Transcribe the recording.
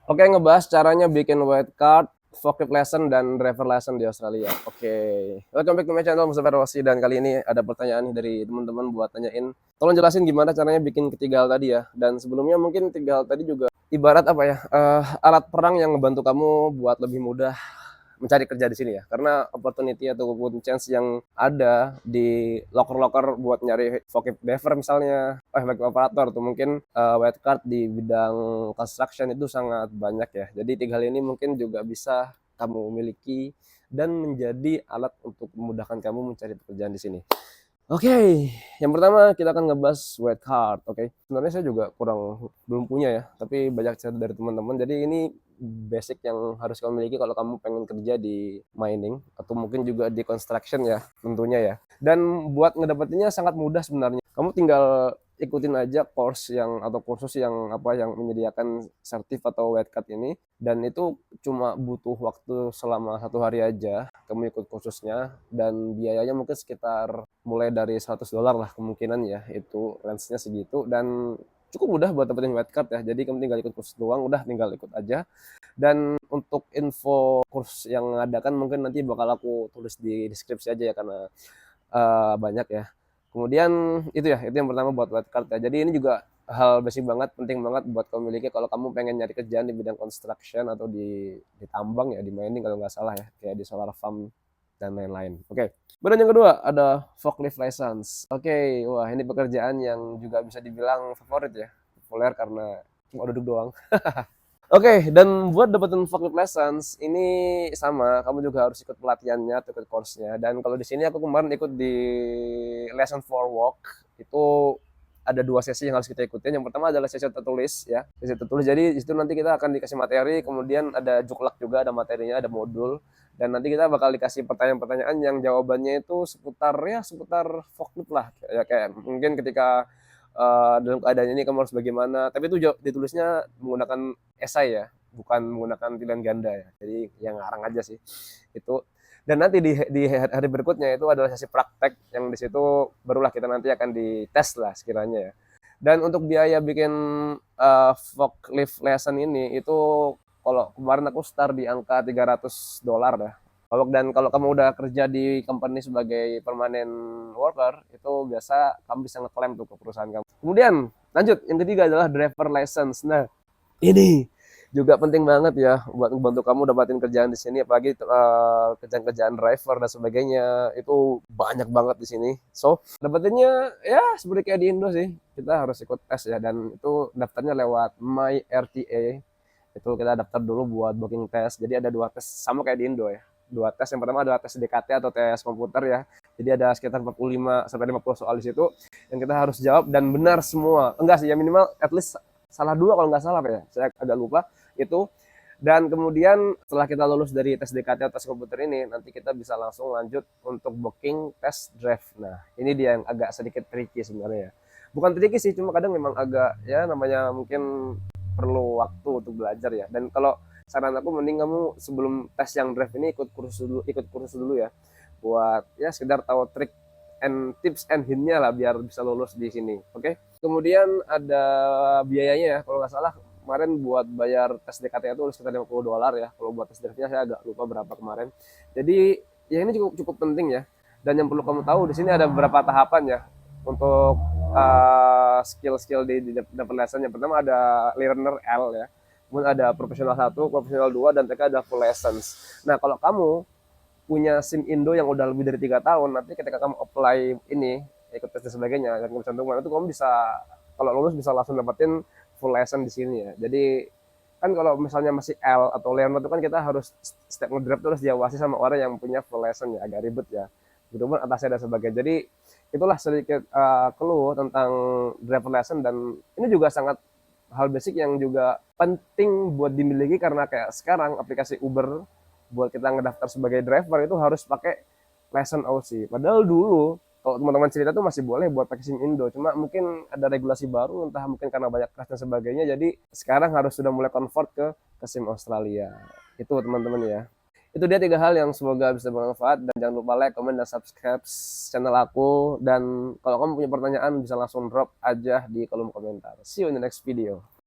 Oke, ngebahas caranya bikin white card, forklift lesson, dan driver lesson di Australia. Oke, welcome back to my channel, Mustafa Rossi. Dan kali ini ada pertanyaan nih dari teman-teman buat tanyain. Tolong jelasin gimana caranya bikin ketiga hal tadi ya. Dan sebelumnya mungkin tiga hal tadi juga ibarat apa ya, alat perang yang ngebantu kamu buat lebih mudah mencari kerja di sini ya, karena opportunity ataupun chance yang ada di loker-loker buat nyari forklift driver misalnya, forklift operator atau mungkin white card di bidang construction itu sangat banyak ya. Jadi tiga hal ini mungkin juga bisa kamu miliki dan menjadi alat untuk memudahkan kamu mencari pekerjaan di sini. Oke, yang pertama kita akan ngebahas white card. Oke, sebenarnya saya juga belum punya ya, tapi banyak cerita dari teman-teman. Jadi ini basic yang harus kamu miliki kalau kamu pengen kerja di mining atau mungkin juga di construction ya, tentunya ya. Dan buat ngedapetinnya sangat mudah sebenarnya. Kamu tinggal ikutin aja course yang atau kursus yang yang menyediakan sertif atau white card ini, dan itu cuma butuh waktu selama 1 hari aja kamu ikut kursusnya, dan biayanya mungkin sekitar mulai dari $100 lah kemungkinan ya, itu range-nya segitu, dan cukup mudah buat dapetin white card ya. Jadi kamu tinggal ikut kursus doang, udah tinggal ikut aja. Dan untuk info kursus yang ada kan mungkin nanti bakal aku tulis di deskripsi aja ya, karena banyak ya. Kemudian itu yang pertama buat white card ya. Jadi ini juga hal basic banget, penting banget buat kamu miliki kalau kamu pengen nyari kerjaan di bidang construction atau di tambang ya, di mining kalau nggak salah ya, kayak di solar farm dan lain-lain. Oke. Kemudian yang kedua ada forklift license. Oke, wah ini pekerjaan yang juga bisa dibilang favorit ya, populer karena cuma duduk doang. Oke, dan buat dapetin forklift license ini sama, kamu juga harus ikut pelatihannya atau ikut course-nya. Dan kalau di sini aku kemarin ikut di lesson for work, itu ada 2 sesi yang harus kita ikutin. Yang pertama adalah sesi tertulis ya, sesi tertulis. Jadi di situ nanti kita akan dikasih materi, kemudian ada juklak juga, ada materinya, ada modul. Dan nanti kita bakal dikasih pertanyaan-pertanyaan yang jawabannya itu seputar forklift lah. Ya kayak mungkin ketika dalam keadaan ini kamu harus bagaimana. Tapi itu ditulisnya menggunakan esai ya, bukan menggunakan pilihan ganda ya. Jadi yang ngarang aja sih itu. Dan nanti di hari berikutnya itu adalah sesi praktek yang di situ barulah kita nanti akan dites lah sekiranya ya. Dan untuk biaya bikin forklift lesson ini itu kalau kemarin aku start di angka $300 dah. Dan kalau kamu udah kerja di company sebagai permanent worker, itu biasa kamu bisa ngeklaim tuh ke perusahaan kamu. Kemudian lanjut, yang ketiga adalah driver license. Nah, ini juga penting banget ya buat membantu kamu dapatin kerjaan di sini, apalagi kerjaan-kerjaan driver dan sebagainya itu banyak banget di sini. So dapetinnya ya seperti kayak di Indo sih, kita harus ikut tes ya, dan itu daftarnya lewat My RTA. Itu kita daftar dulu buat booking tes. Jadi ada 2 tes sama kayak di Indo ya. 2 tes, yang pertama adalah tes DKT atau tes komputer ya. Jadi ada sekitar 45 sampai 50 soal di situ yang kita harus jawab dan benar semua. Enggak sih, ya minimal at least salah 2 kalau nggak salah ya. Saya agak lupa itu. Dan kemudian setelah kita lulus dari tes DKT atau tes komputer ini, nanti kita bisa langsung lanjut untuk booking tes drive. Nah, ini dia yang agak sedikit tricky sebenarnya ya. Bukan tricky sih, cuma kadang memang agak ya namanya mungkin perlu waktu untuk belajar ya. Dan kalau saran aku mending kamu sebelum tes yang drive ini ikut kursus dulu ya, buat ya sekedar tahu trik and tips and hintnya lah biar bisa lulus di sini. Oke. Kemudian ada biayanya ya, kalau nggak salah kemarin buat bayar tes DKT itu sekitar $50 ya. Kalau buat tes drive-nya saya agak lupa berapa kemarin. Jadi ya ini cukup cukup penting ya. Dan yang perlu kamu tahu di sini ada beberapa tahapan ya untuk skill-skill di dapat lesson. Yang pertama ada learner L ya, kemudian ada profesional 1, profesional 2, dan mereka ada full lessons. Nah, kalau kamu punya SIM Indo yang udah lebih dari 3 tahun, nanti ketika kamu apply ini ikut tes dan sebagainya dan kamu cantumkan itu, kamu bisa kalau lulus bisa langsung dapetin full lesson di sini ya. Jadi kan kalau misalnya masih L atau learner itu kan kita harus step ngedraft terus diawasi sama orang yang punya full lesson ya, agak ribet ya. Gitu pun atasnya dan sebagainya. Jadi itulah sedikit clue tentang driver lesson, dan ini juga sangat hal basic yang juga penting buat dimiliki karena kayak sekarang aplikasi Uber buat kita ngedaftar sebagai driver itu harus pakai lesson OC. Padahal dulu kalau teman-teman cerita tuh masih boleh buat pakai SIM Indo, cuma mungkin ada regulasi baru, entah mungkin karena banyak crash dan sebagainya, jadi sekarang harus sudah mulai convert ke SIM Australia. Itu teman-teman ya. Itu dia 3 hal yang semoga bisa bermanfaat, dan jangan lupa like, comment, dan subscribe channel aku. Dan kalau kamu punya pertanyaan bisa langsung drop aja di kolom komentar. See you in the next video.